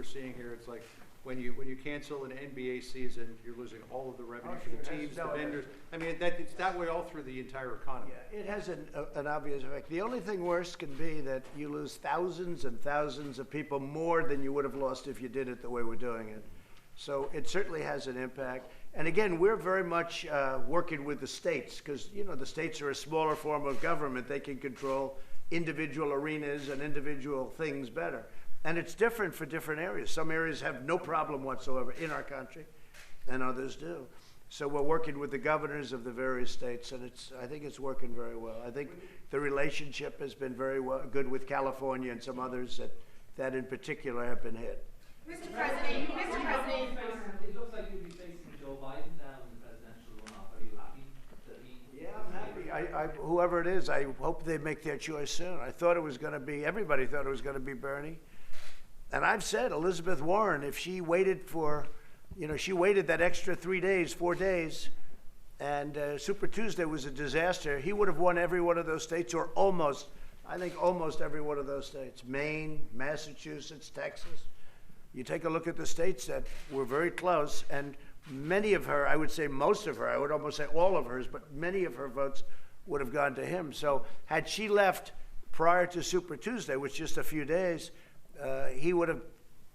we're seeing here. It's like when you cancel an NBA season, you're losing all of the revenue for the teams, the vendors. I mean, it's that way all through the entire economy. Yeah, it has an obvious effect. The only thing worse can be that you lose thousands and thousands of people more than you would have lost if you did it the way we're doing it. So it certainly has an impact. And again, we're very much working with the states because, you know, the states are a smaller form of government. They can control individual arenas and individual things better. And it's different for different areas. Some areas have no problem whatsoever in our country, and others do. So we're working with the governors of the various states, and I think it's working very well. I think the relationship has been very good with California and some others that in particular have been hit. Mr. President, it looks like you'll be facing Joe Biden now in the presidential runoff. Are you happy that he? Yeah, I'm happy. Whoever it is, I hope they make their choice soon. I thought it was going to be, everybody thought it was going to be Bernie. And I've said Elizabeth Warren, if she waited for, you know, she waited that extra 3 days, 4 days, and Super Tuesday was a disaster, he would have won every one of those states, or almost, I think almost every one of those states. Maine, Massachusetts, Texas. You take a look at the states that were very close, and many of her, I would say most of her, I would almost say all of hers, but many of her votes would have gone to him. So had she left prior to Super Tuesday, which just a few days, he would have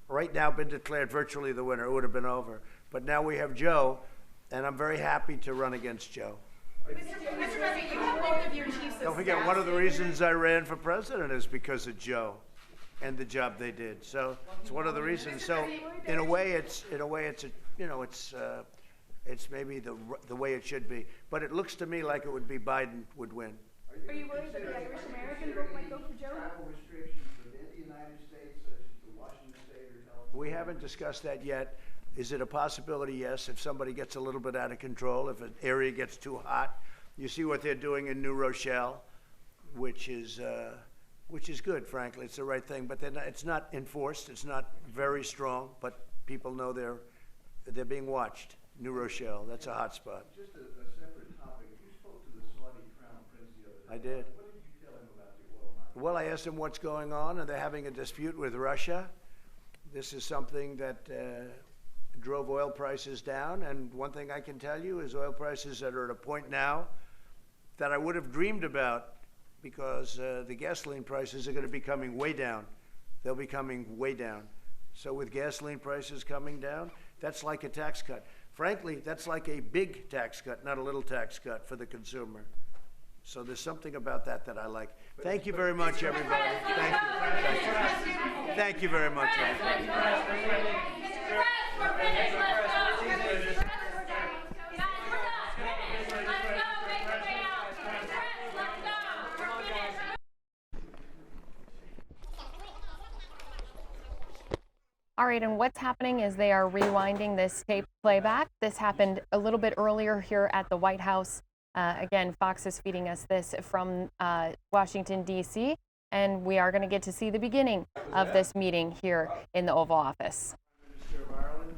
right now been declared virtually the winner. It would have been over. But now we have Joe, and I'm very happy to run against Joe. Mr. President, you have both of your chiefs of Don't forget, staff one of the here. reasons I ran for president is because of Joe and the job they did. So it's one of the reasons. So in a way, it's a, you know, it's maybe the way it should be. But it looks to me like it would be Biden would win. Are you worried that the Irish American vote might go for Joe? Travel restrictions within the United States, such as to Washington State or California? We haven't discussed that yet. Is it a possibility? Yes. If somebody gets a little bit out of control, if an area gets too hot, you see what they're doing in New Rochelle, which is good, frankly. It's the right thing, but it's not enforced. It's not very strong, but people know they're being watched. New Rochelle, that's a hot spot. Just a separate topic. You spoke to the Saudi Crown Prince the other day. I did. What did you tell him about the oil market? Well, I asked him what's going on, and they're having a dispute with Russia. This is something that drove oil prices down, and one thing I can tell you is oil prices that are at a point now that I would have dreamed about, because the gasoline prices are going to be coming way down. They'll be coming way down. So with gasoline prices coming down, that's like a tax cut. Frankly, that's like a big tax cut, not a little tax cut for the consumer. So there's something about that I like. Thank you very much, everybody. Thank you. Thank you very much, everybody. All right, and what's happening is they are rewinding this tape playback. This happened a little bit earlier here at the White House. Again, Fox is feeding us this from Washington, D.C., and we are going to get to see the beginning of this meeting here in the Oval Office. Minister of Ireland,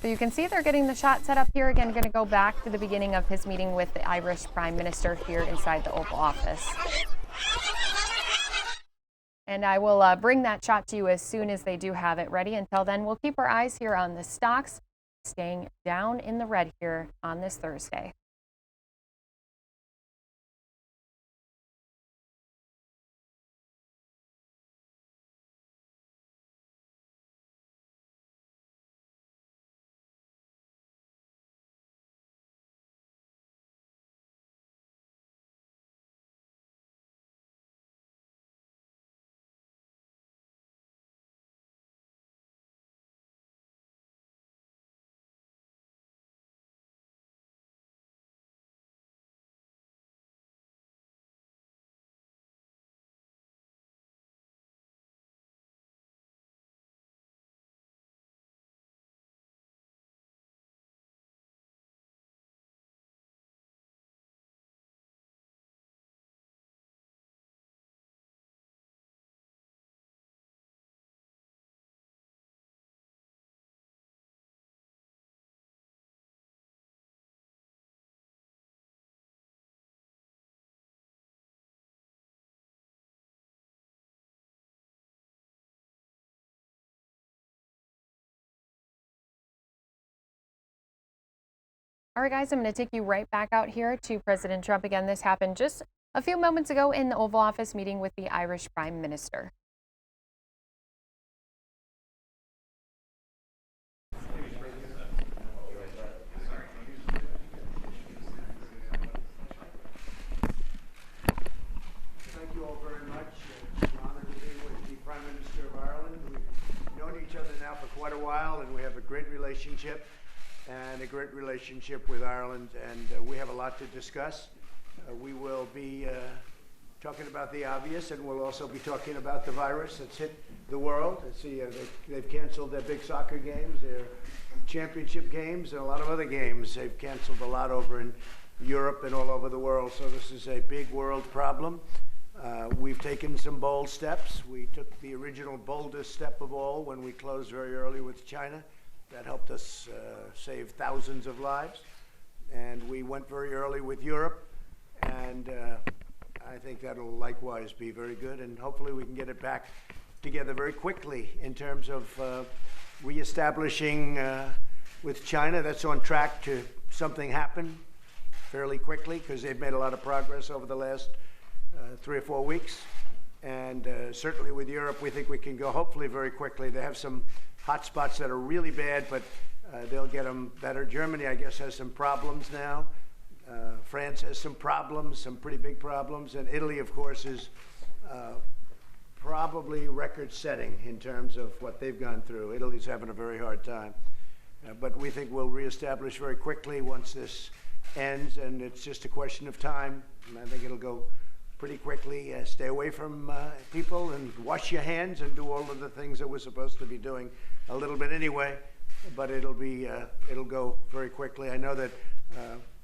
So you can see they're getting the shot set up here. Again, going to go back to the beginning of his meeting with the Irish Prime Minister here inside the Oval Office. And I will bring that shot to you as soon as they do have it ready. Until then, we'll keep our eyes here on the stocks, staying down in the red here on this Thursday. All right, guys, I'm going to take you right back out here to President Trump again. This happened just a few moments ago in the Oval Office meeting with the Irish Prime Minister. Thank you all very much. It's an honor to be with the Prime Minister of Ireland. We've known each other now for quite a while, and we have a great relationship with Ireland, and we have a lot to discuss. We will be talking about the obvious, and we'll also be talking about the virus that's hit the world. I see they've canceled their big soccer games, their championship games, and a lot of other games. They've canceled a lot over in Europe and all over the world, so this is a big world problem. We've taken some bold steps. We took the original boldest step of all when we closed very early with China. That helped us save thousands of lives. And we went very early with Europe, and I think that'll likewise be very good, and hopefully we can get it back together very quickly in terms of reestablishing with China. That's on track to something happen fairly quickly because they've made a lot of progress over the last 3 or 4 weeks. And certainly with Europe, we think we can go hopefully very quickly. They have some hot spots that are really bad, but they'll get them better. Germany, I guess, has some problems now. France has some problems, some pretty big problems. And Italy, of course, is probably record-setting in terms of what they've gone through. Italy's having a very hard time. But we think we'll reestablish very quickly once this ends, and it's just a question of time. And I think it'll go pretty quickly. Stay away from people and wash your hands and do all of the things that we're supposed to be doing a little bit anyway, but it'll go very quickly. I know that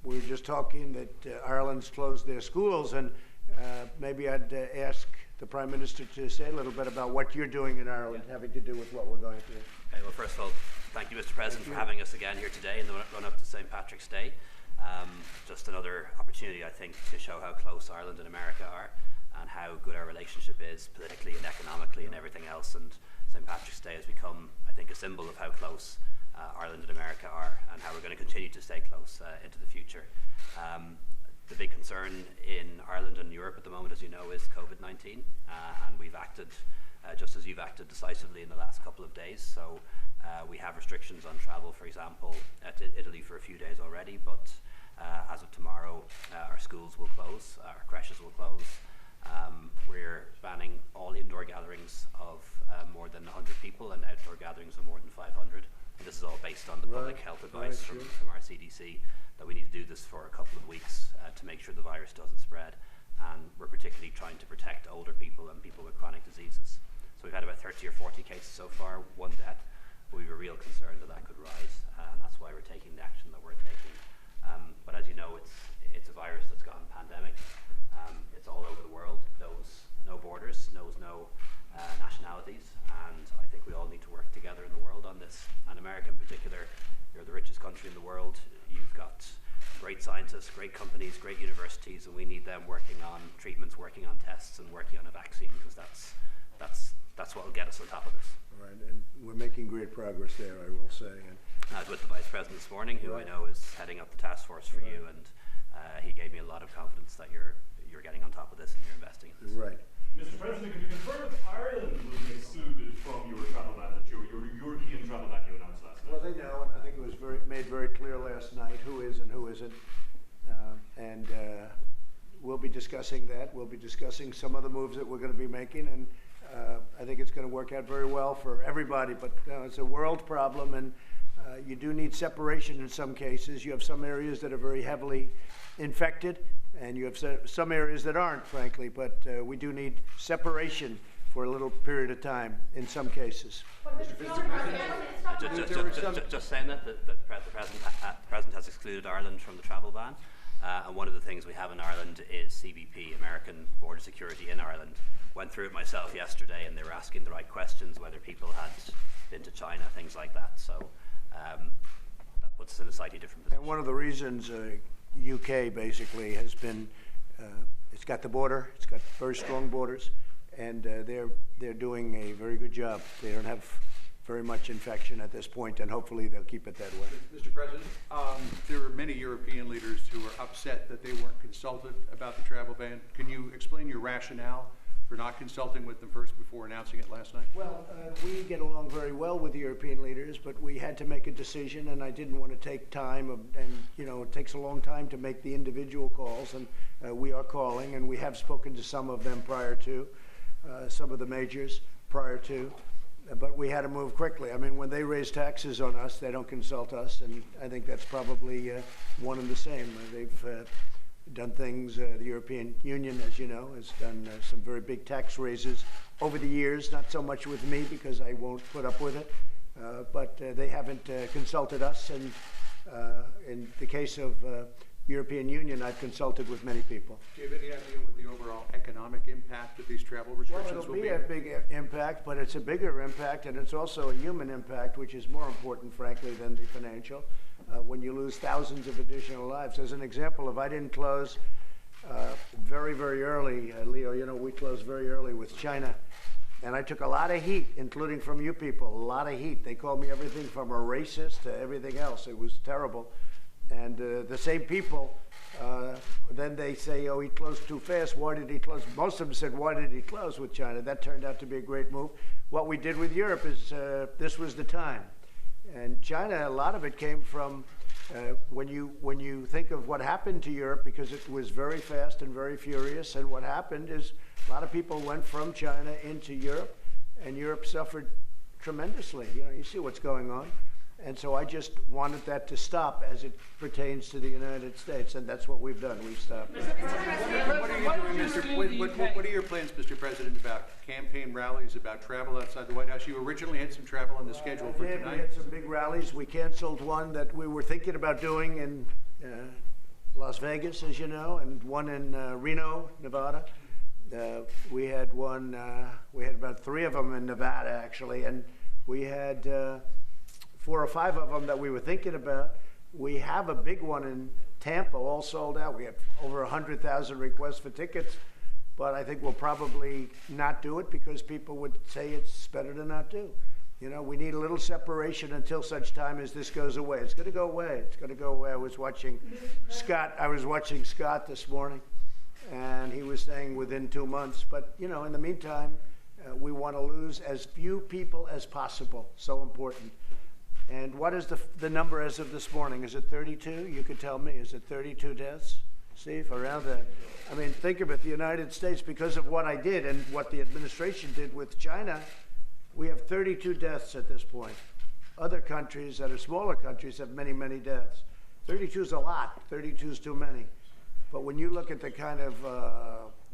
we were just talking that Ireland's closed their schools, and maybe I'd ask the Prime Minister to say a little bit about what you're doing in Ireland having to do with what we're going through. Okay, well, first of all, thank you, Mr. President, for having us again here today in the run-up to St. Patrick's Day. Just another opportunity, I think, to show how close Ireland and America are and how good our relationship is politically and economically and everything else. And St. Patrick's Day has become, I think, a symbol of how close Ireland and America are and how we're going to continue to stay close into the future. The big concern in Ireland and Europe at the moment, as you know, is COVID-19. And we've acted, just as you've acted decisively in the last couple of days. So we have restrictions on travel, for example, to Italy for a few days already, but as of tomorrow, our schools will close, our creches will close. We're banning all indoor gatherings of more than 100 people and outdoor gatherings of more than 500. And this is all based on the public health advice from our CDC that we need to do this for a couple of weeks to make sure the virus doesn't spread. And we're particularly trying to protect older people and people with chronic diseases. So we've had about 30 or 40 cases so far, 1 death. But we have a real concern that that could rise, and that's why we're taking the action that we're taking. But as you know, it's a virus that's gone pandemic. It's all over the world, knows no borders, knows no nationalities, and I think we all need to work together in the world on this. And America in particular, you're the richest country in the world. You've got great scientists, great companies, great universities, and we need them working on treatments, working on tests, and working on a vaccine, because that's what will get us on top of this. Right, and we're making great progress there, I will say. And I was with the Vice President this morning, who I know is heading up the task force for you, and he gave me a lot of confidence that you're getting on top of this and you're investing in this. right. Mr. President, can you confirm if Ireland will be excluded from your travel ban, that your European travel ban you announced last night? Well, they know, and I think it was made very clear last night who is and who isn't. And we'll be discussing that. We'll be discussing some of the moves that we're going to be making, and I think it's going to work out very well for everybody. But it's a world problem, and you do need separation in some cases. You have some areas that are very heavily infected, and you have some areas that aren't, frankly. But we do need separation for a little period of time in some cases. Just saying that the President has excluded Ireland from the travel ban. And one of the things we have in Ireland is CBP, American Border Security in Ireland. Went through it myself yesterday, and they were asking the right questions, whether people had been to China, things like that. So that puts us in a slightly different position. And one of the reasons UK basically has been, it's got the border, it's got very strong borders, and they're doing a very good job. They don't have very much infection at this point, and hopefully they'll keep it that way. Mr. President, there are many European leaders who are upset that they weren't consulted about the travel ban. Can you explain your rationale for not consulting with them first before announcing it last night? Well, we get along very well with the European leaders, but we had to make a decision, and I didn't want to take time, and you know, it takes a long time to make the individual calls, and we are calling, and we have spoken to some of them prior to, some of the majors prior to, but we had to move quickly. I mean, when they raise taxes on us, they don't consult us, and I think that's probably one and the same. They've done things, the European Union, as you know, has done some very big tax raises over the years, not so much with me because I won't put up with it, but they haven't consulted us, and in the case of European Union, I've consulted with many people. Do you have any idea what the overall economic impact of these travel Well, restrictions it'll will be a big impact, but it's a bigger impact, and it's also a human impact, which is more important, frankly, than the financial. When you lose thousands of additional lives. As an example, if I didn't close very, very early, Leo, you know, we closed very early with China, and I took a lot of heat, including from you people, a lot of heat. They called me everything from a racist to everything else. It was terrible. And the same people, then they say, oh, he closed too fast. Why did he close? Most of them said, why did he close with China? That turned out to be a great move. What we did with Europe is this was the time. And China, a lot of it came from when you think of what happened to Europe, because it was very fast and very furious. And what happened is a lot of people went from China into Europe, and Europe suffered tremendously. You know, you see what's going on. And so I just wanted that to stop as it pertains to the United States, and that's what we've done. We've stopped. What are your plans, Mr. President, about campaign rallies, about travel outside the White House? You originally had some travel on the schedule for tonight. We had some big rallies. We canceled one that we were thinking about doing in Las Vegas, as you know, and one in Reno, Nevada. We had one. We had about 3 of them in Nevada, actually, and we had 4 or 5 of them that we were thinking about. We have a big one in Tampa, all sold out. We have over 100,000 requests for tickets, but I think we'll probably not do it because people would say it's better to not do. You know, we need a little separation until such time as this goes away. It's going to go away. It's going to go away. I was watching Scott this morning, and he was saying within 2 months. But, you know, in the meantime, we want to lose as few people as possible. So important. And what is the number as of this morning? Is it 32? You could tell me. Is it 32 deaths, Steve? Around that. I mean, think of it. The United States, because of what I did and what the administration did with China, we have 32 deaths at this point. Other countries that are smaller countries have many, many deaths. 32 is a lot. 32 is too many. But when you look at the kind of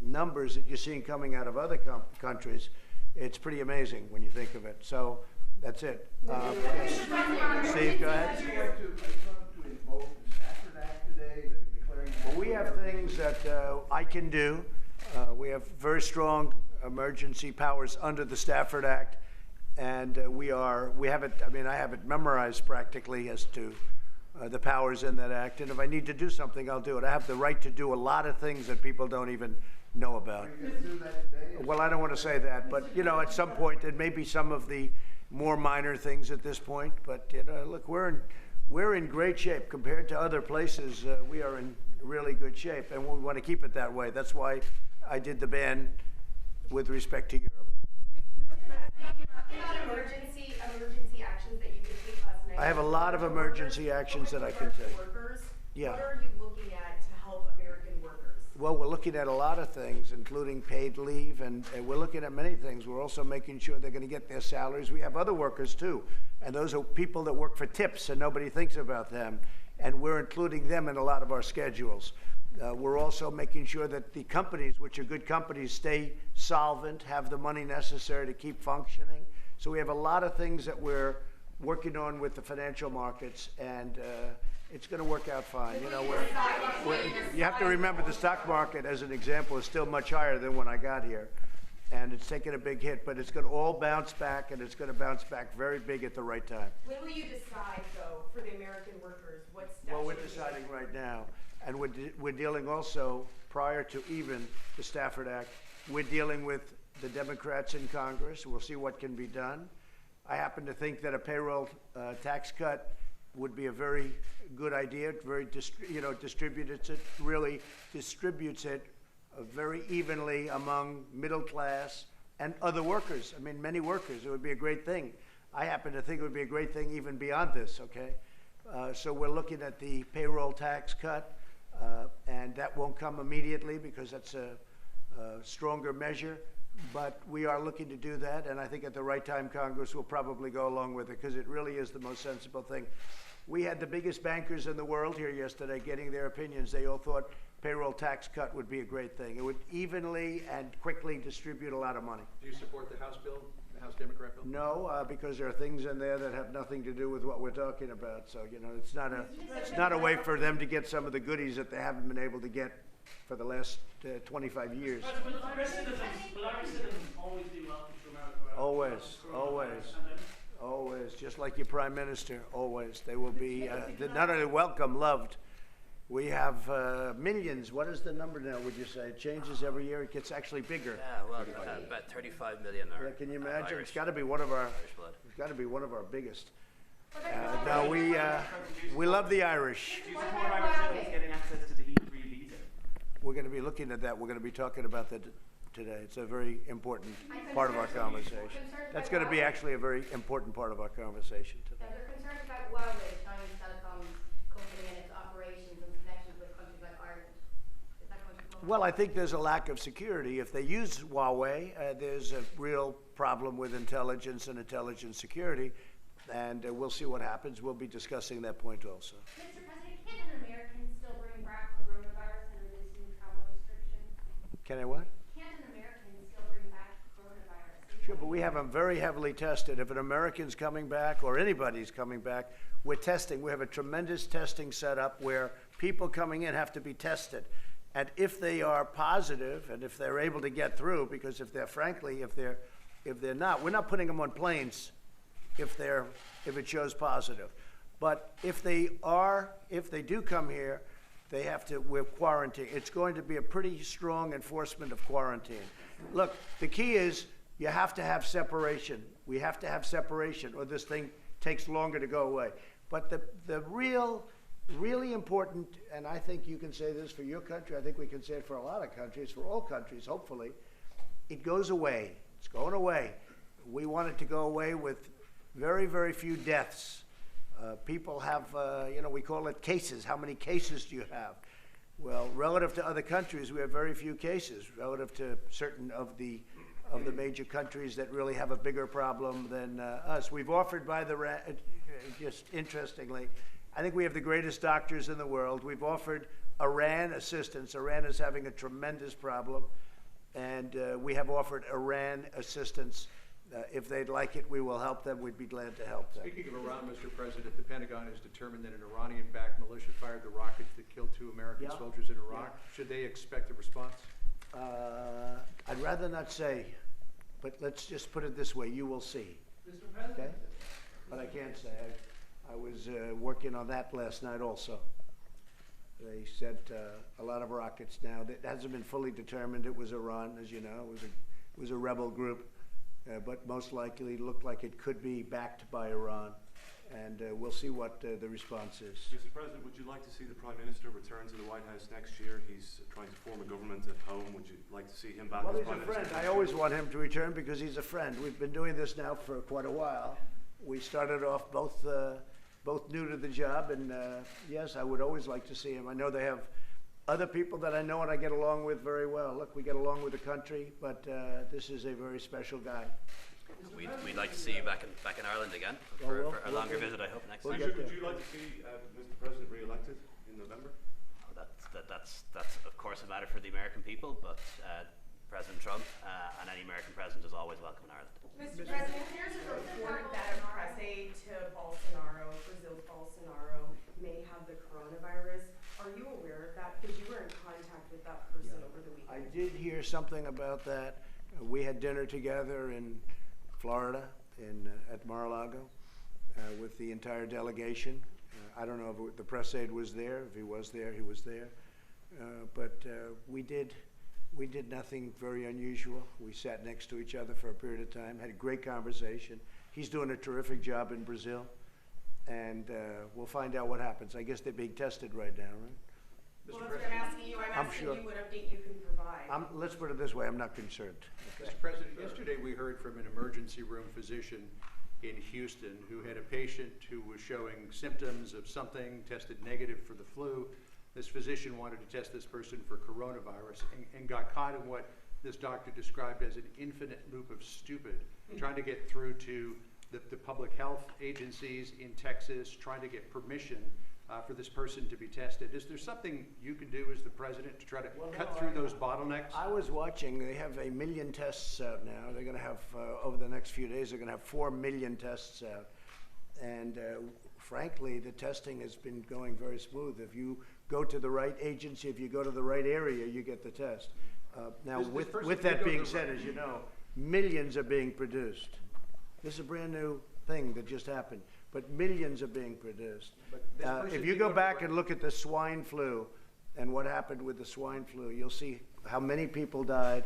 numbers that you're seeing coming out of other countries, it's pretty amazing when you think of it. So that's it. Yes. Steve, go ahead. Are you going to invoke the Stafford Act today, declaring? Well, we have things that I can do. We have very strong emergency powers under the Stafford Act, and we have it. I mean, I have it memorized practically as to the powers in that act. And if I need to do something, I'll do it. I have the right to do a lot of things that people don't even know about. Are you going to do that today? Well, I don't want to say that, but you know, at some point, it may be some of the more minor things at this point. But you know, look, we're in great shape compared to other places. We are in really good shape, and we want to keep it that way. That's why I did the ban with respect to Europe. Emergency actions that you can take last night. I have a lot of emergency actions that I can take. Workers. Yeah. What are you looking at to help American workers? Well, we're looking at a lot of things, including paid leave, and we're looking at many things. We're also making sure they're going to get their salaries. We have other workers, too, and those are people that work for tips, and nobody thinks about them, and we're including them in a lot of our schedules. We're also making sure that the companies, which are good companies, stay solvent, have the money necessary to keep functioning. So we have a lot of things that we're working on with the financial markets, and it's going to work out fine. You know, you have to remember the stock market, as an example, is still much higher than when I got here, and it's taken a big hit, but it's going to all bounce back, and it's going to bounce back very big at the right time. When will you decide, though, for the American workers, what steps? Well, we're deciding right now, and we're dealing also, prior to even the Stafford Act, we're dealing with the Democrats in Congress. We'll see what can be done. I happen to think that a payroll tax cut would be a very good idea. Very distributes it, really distributes it very evenly among middle class and other workers. I mean, many workers. It would be a great thing. I happen to think it would be a great thing even beyond this. Okay, so we're looking at the payroll tax cut, and that won't come immediately because that's a stronger measure. But we are looking to do that, and I think at the right time, Congress will probably go along with it because it really is the most sensible thing. We had the biggest bankers in the world here yesterday getting their opinions. They all thought payroll tax cut would be a great thing. It would evenly and quickly distribute a lot of money. Do you support the House bill, the House Democrat bill? No, because there are things in there that have nothing to do with what we're talking about. So, it's not a way for them to get some of the goodies that they haven't been able to get for the last 25 years. Will Irish citizens always be welcome to America? Always, just like your prime minister, always. They will be not only welcome, loved. We have millions. What is the number now, would you say? It changes every year. It gets actually bigger. Yeah, well, about 35 million are. Yeah, can you imagine? Irish. It's got to be one of our. Irish blood. It's got to be one of our biggest. No, we love the Irish. Do you support Irish citizens getting access to the E3 visa? We're going to be looking at that. We're going to be talking about that today. It's a very important part of our conversation. That's going to be actually a very important part of our conversation today. They're concerned about Huawei, the Chinese telecoms company, and its operations and connections with countries like Ireland. Is that going to come? Well, I think there's a lack of security. If they use Huawei, there's a real problem with intelligence and intelligence security, and we'll see what happens. We'll be discussing that point also. Mr. President, can an American still bring back coronavirus under this new travel restriction? Can I what? Can an American still bring back coronavirus? Sure, but we have them very heavily tested. If an American's coming back or anybody's coming back, we're testing. We have a tremendous testing setup where people coming in have to be tested. And if they are positive and if they're able to get through, because if they're not, we're not putting them on planes if it shows positive. But if they do come here, we're quarantined. It's going to be a pretty strong enforcement of quarantine. Look, the key is you have to have separation. We have to have separation or this thing takes longer to go away. But the really important, and I think you can say this for your country, I think we can say it for a lot of countries, for all countries, hopefully, it goes away. It's going away. We want it to go away with very, very few deaths. People have, we call it cases. How many cases do you have? Well, relative to other countries, we have very few cases. Relative to certain of the major countries that really have a bigger problem than us. We've offered just interestingly, I think we have the greatest doctors in the world. We've offered Iran assistance. Iran is having a tremendous problem. And we have offered Iran assistance. If they'd like it, we will help them. We'd be glad to help them. Speaking of Iran, Mr. President, the Pentagon has determined that an Iranian-backed militia fired the rockets that killed 2 American soldiers in Iraq. Yeah. Should they expect a response? I'd rather not say, but let's just put it this way. You will see. Mr. President. Okay? But I can't say. I was working on that last night also. They sent a lot of rockets now. It hasn't been fully determined. It was Iran, as you know. It was a rebel group. But most likely looked like it could be backed by Iran. And we'll see what the response is. Mr. President, would you like to see the Prime Minister return to the White House next year? He's trying to form a government at home. Would you like to see him back Well, as he's Prime a friend. Minister? I always want him to return because he's a friend. We've been doing this now for quite a while. We started off both new to the job, and yes, I would always like to see him. I know they have other people that I know and I get along with very well. Look, we get along with the country, but this is a very special guy. We'd like to see you back in Ireland again for a longer visit, I hope, next time. Would you like to see Mr. President re-elected in November? That's of course a matter for the American people, but President Trump and any American president is always welcome in Ireland. Mr. President, there's a report that a press aide to Bolsonaro, Brazil's Bolsonaro, may have the coronavirus. Are you aware of that? Because you were in contact with that person over the weekend. I did hear something about that. We had dinner together in Florida, at Mar-a-Lago, with the entire delegation. I don't know if the press aide was there. If he was there, he was there. But we did nothing very unusual. We sat next to each other for a period of time, had a great conversation. He's doing a terrific job in Brazil, and we'll find out what happens. I guess they're being tested right now, right? Well, that's what I'm asking you. I'm asking sure. you what update you can provide. Let's put it this way, I'm not concerned. Mr. President, yesterday we heard from an emergency room physician in Houston who had a patient who was showing symptoms of something, tested negative for the flu. This physician wanted to test this person for coronavirus and got caught in what this doctor described as an infinite loop of stupid, trying to get through to the public health agencies in Texas, trying to get permission for this person to be tested. Is there something you can do as the president to try to cut through those bottlenecks? I was watching, they have 1 million tests out now. They're gonna have, over the next few days, they're gonna have 4 million tests out. And frankly, the testing has been going very smooth. If you go to the right agency, if you go to the right area, you get the test. Now, This person with did that go to being the said, right- as you know, millions are being produced. This is a brand new thing that just happened, but millions are being produced. But this person If you did go go to back the and look at the swine flu and what happened with the swine flu, you'll see how many people died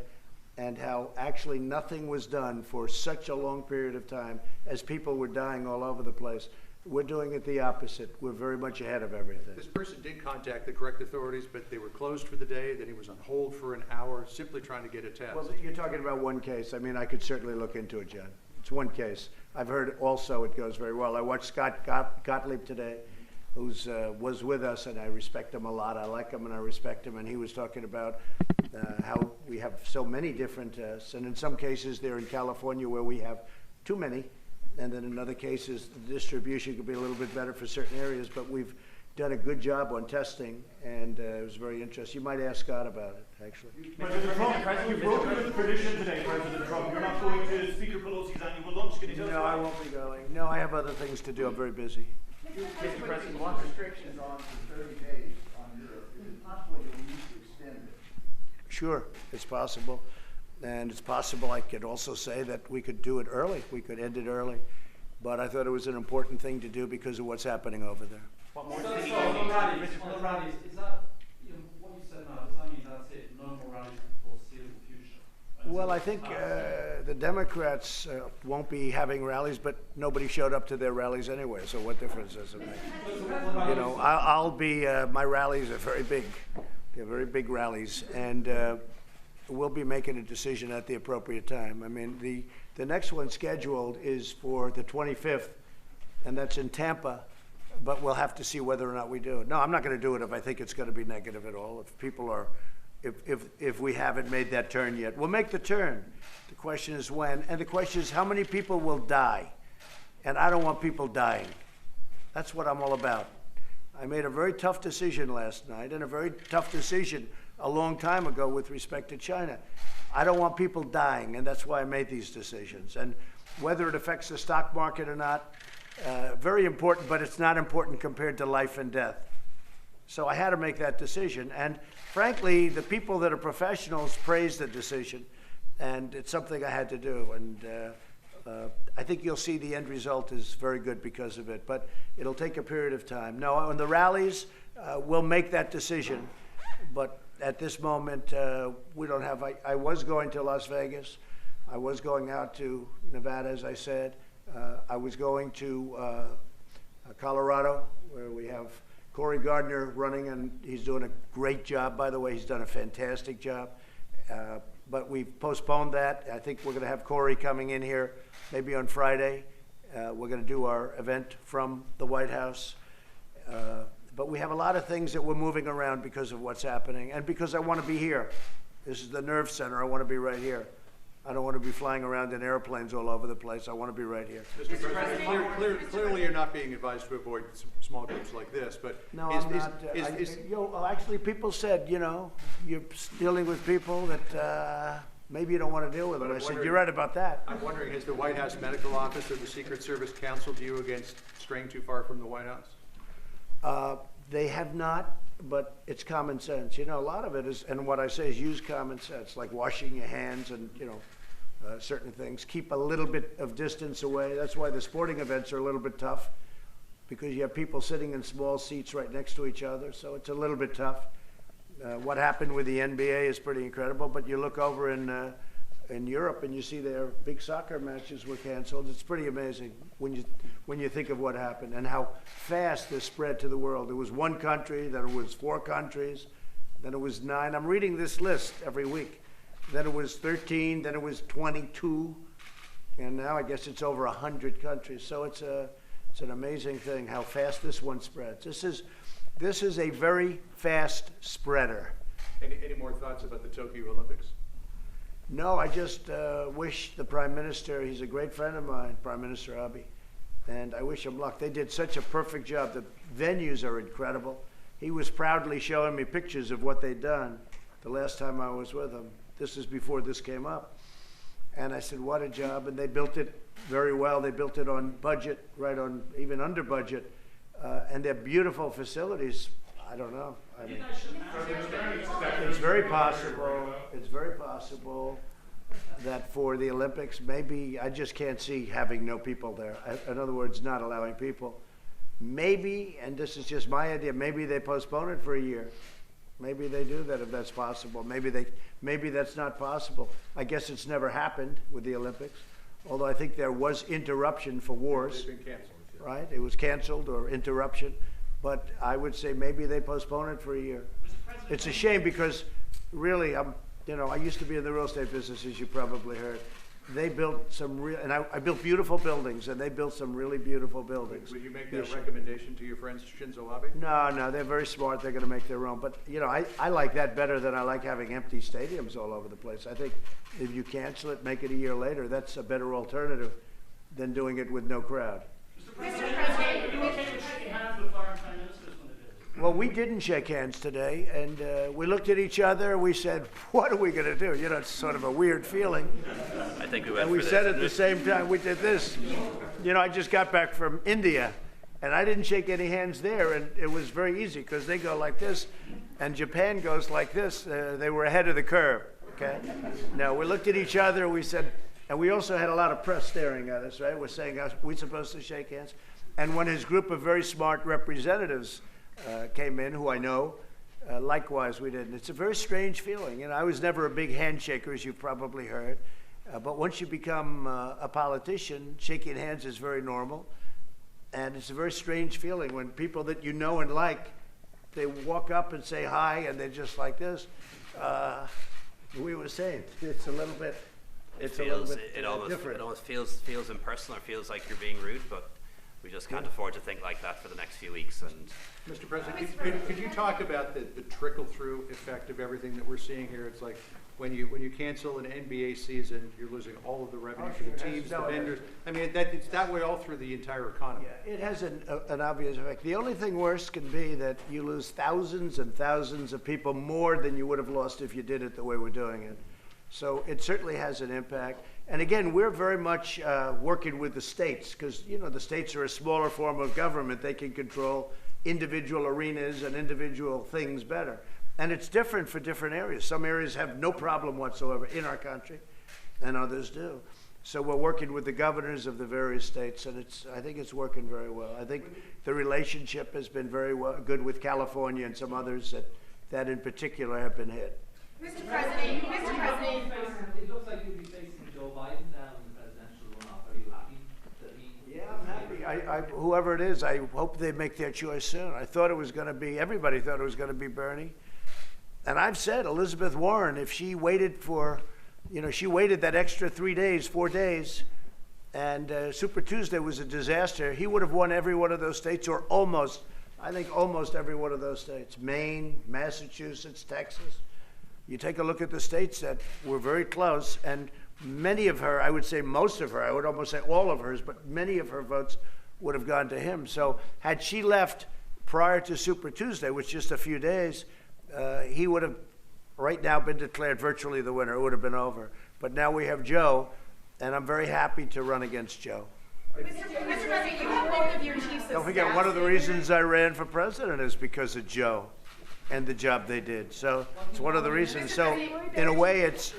and how actually nothing was done for such a long period of time as people were dying all over the place. We're doing it the opposite. We're very much ahead of everything. This person did contact the correct authorities, but they were closed for the day, then he was on hold for an hour, simply trying to get a test. Well, you're talking about one case. I mean, I could certainly look into it, John. It's one case. I've heard also it goes very well. I watched Scott Gottlieb today, who's was with us, and I respect him a lot. I like him and I respect him, and he was talking about how we have so many different tests, and in some cases they're in California where we have too many, and then in other cases the distribution could be a little bit better for certain areas, but we've done a good job on testing, and it was very interesting. You might ask Scott about it, actually. President Trump, you've broken with the tradition today, President Trump. You're not going to Speaker Pelosi's annual lunch. Can you tell us No, why? I won't be going. No, I have other things to do. I'm very busy. Mr. President, one restrictions on for 30 days on Europe. Is it possible you'll need to extend it? Sure, it's possible. And it's possible I could also say that we could do it early. We could end it early. But I thought it was an important thing to do because of what's happening over there. On the rallies, is that, you know, what you said now, does that mean that's it? No more rallies for foreseeable future? Well, I think the Democrats won't be having rallies, but nobody showed up to their rallies anyway, so what difference does it make? You know, I'll be, my rallies are very big. They're very big rallies, and we'll be making a decision at the appropriate time. I mean, the next one scheduled is for the 25th, and that's in Tampa, but we'll have to see whether or not we do it. No, I'm not going to do it if I think it's going to be negative at all. If people are, if we haven't made that turn yet, we'll make the turn. The question is when, and the question is how many people will die, and I don't want people dying. That's what I'm all about. I made a very tough decision last night, and a very tough decision a long time ago with respect to China. I don't want people dying, and that's why I made these decisions. And whether it affects the stock market or not, very important, but it's not important compared to life and death. So I had to make that decision. And frankly, the people that are professionals praised the decision, and it's something I had to do. And I think you'll see the end result is very good because of it, but it'll take a period of time. No, on the rallies, we'll make that decision, but at this moment, we don't have, I was going to Las Vegas. I was going out to Nevada, as I said. I was going to Colorado, where we have Cory Gardner running, and he's doing a great job. By the way, he's done a fantastic job. But we've postponed that. I think we're going to have Cory coming in here maybe on Friday. We're going to do our event from the White House. But we have a lot of things that we're moving around because of what's happening, and because I want to be here. This is the nerve center. I want to be right here. I don't want to be flying around in airplanes all over the place. I want to be right here. Mr. President, clearly you're not being advised to avoid small groups like this, but No, I'm not. Actually, people said, you know, you're dealing with people that maybe you don't want to deal with them. I said, you're right about that. I'm wondering, has the White House Medical Office or the Secret Service counseled you against straying too far from the White House? They have not, but it's common sense. You know, a lot of it is, and what I say is use common sense, like washing your hands and, you know, certain things. Keep a little bit of distance away. That's why the sporting events are a little bit tough, because you have people sitting in small seats right next to each other, so it's a little bit tough. What happened with the NBA is pretty incredible, but you look over in in Europe and you see their big soccer matches were canceled, it's pretty amazing when you think of what happened and how fast this spread to the world. It was one country, then it was 4 countries, then it was 9. I'm reading this list every week. Then it was 13, then it was 22, and now I guess it's over 100 countries. So it's an amazing thing how fast this one spreads. This is a very fast spreader. Any more thoughts about the Tokyo Olympics? No, I just wish the Prime Minister, he's a great friend of mine, Prime Minister Abe, and I wish him luck. They did such a perfect job. The venues are incredible. He was proudly showing me pictures of what they'd done the last time I was with him. This is before this came up. And I said, what a job. And they built it very well. They built it on budget, right on, even under budget. And they're beautiful facilities. I don't know. I mean, it's very possible. It's very possible that for the Olympics, maybe I just can't see having no people there. In other words, not allowing people. Maybe, and this is just my idea, maybe they postpone it for a year. Maybe they do that if that's possible. Maybe that's not possible. I guess it's never happened with the Olympics, although I think there was interruption for wars. They've been canceled. Yeah. Right? It was canceled or interruption. But I would say maybe they postpone it for a year. It's a shame because really, I used to be in the real estate business, as you probably heard. They built some real, and I built beautiful buildings, and they built some really beautiful buildings. Would you make that recommendation to your friends Shinzo Abe? No, they're very smart. They're going to make their own. But, I like that better than I like having empty stadiums all over the place. I think if you cancel it, make it a year later, that's a better alternative than doing it with no crowd. Mr. President, you were shaking hands with foreign prime ministers when they did. Well, we didn't shake hands today, and we looked at each other. We said, "What are we going to do?" It's sort of a weird feeling. I think we went And we for said this. at the same time, we did this. I just got back from India, and I didn't shake any hands there, and it was very easy because they go like this, and Japan goes like this. They were ahead of the curve. Okay. Now we looked at each other. We said, and we also had a lot of press staring at us. Right? We're saying, "Are we supposed to shake hands?" And when his group of very smart representatives came in, who I know, likewise we didn't. It's a very strange feeling. I was never a big handshaker, as you've probably heard. But once you become a politician, shaking hands is very normal. And it's a very strange feeling when people that you know and like, they walk up and say hi, and they're just like this. We were saying, it's a little bit, different. It almost feels impersonal, or feels like you're being rude, but we just can't afford to think like that for the next few weeks. And Mr. President, could you talk about the trickle-through effect of everything that we're seeing here? It's like when you cancel an NBA season, you're losing all of the revenue for the teams, the vendors. I mean, it's that way all through the entire economy. Yeah, it has an obvious effect. The only thing worse can be that you lose thousands and thousands of people more than you would have lost if you did it the way we're doing it. So it certainly has an impact. And again, we're very much working with the states because, the states are a smaller form of government. They can control individual arenas and individual things better. And it's different for different areas. Some areas have no problem whatsoever in our country, and others do. So we're working with the governors of the various states, and I think it's working very well. I think the relationship has been very good with California and some others that in particular have been hit. Mr. President, It looks like you'll be facing Joe Biden now in the presidential runoff. Are you happy that he? Yeah, I'm happy. Whoever it is, I hope they make their choice soon. I thought it was going to be, everybody thought it was going to be Bernie. And I've said Elizabeth Warren, if she waited she waited that extra 3 days, 4 days, and Super Tuesday was a disaster, he would have won every one of those states, or almost every one of those states. Maine, Massachusetts, Texas. You take a look at the states that were very close, and many of her, I would say most of her, I would almost say all of hers, but many of her votes would have gone to him. So had she left prior to Super Tuesday, which is just a few days, he would have right now been declared virtually the winner. It would have been over. But now we have Joe, and I'm very happy to run against Joe. Mr. President, you have both of your chiefs of Don't forget, staff one of the here. reasons I ran for president is because of Joe and the job they did. So it's one of the reasons. So in a way, it's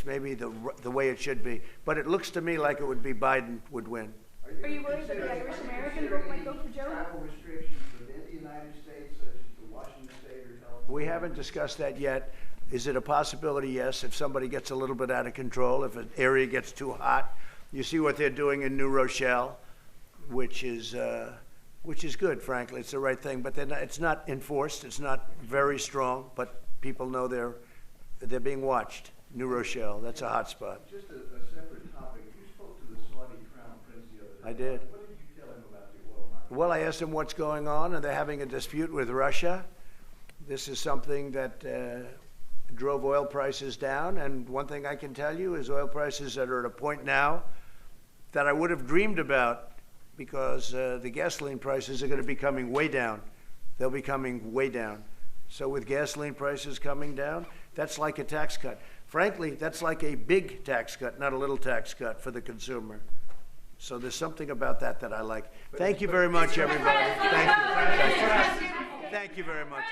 maybe the way it should be. But it looks to me like it would be Biden would win. Are you worried that the Irish American vote might go for Joe? Travel restrictions within the United States, such as to Washington State or California? We haven't discussed that yet. Is it a possibility? Yes. If somebody gets a little bit out of control, if an area gets too hot, you see what they're doing in New Rochelle, which is good, frankly. It's the right thing, but it's not enforced. It's not very strong, but people know they're being watched. New Rochelle, that's a hot spot. Just a separate topic. You spoke to the Saudi Crown Prince the other day. I did. What did you tell him about the oil market? Well, I asked him what's going on, and they're having a dispute with Russia. This is something that drove oil prices down, and one thing I can tell you is oil prices that are at a point now that I would have dreamed about, because the gasoline prices are going to be coming way down. They'll be coming way down. So with gasoline prices coming down, that's like a tax cut. Frankly, that's like a big tax cut, not a little tax cut for the consumer. So there's something about that I like. Thank you very much, everybody. Thank you. Thank you very much.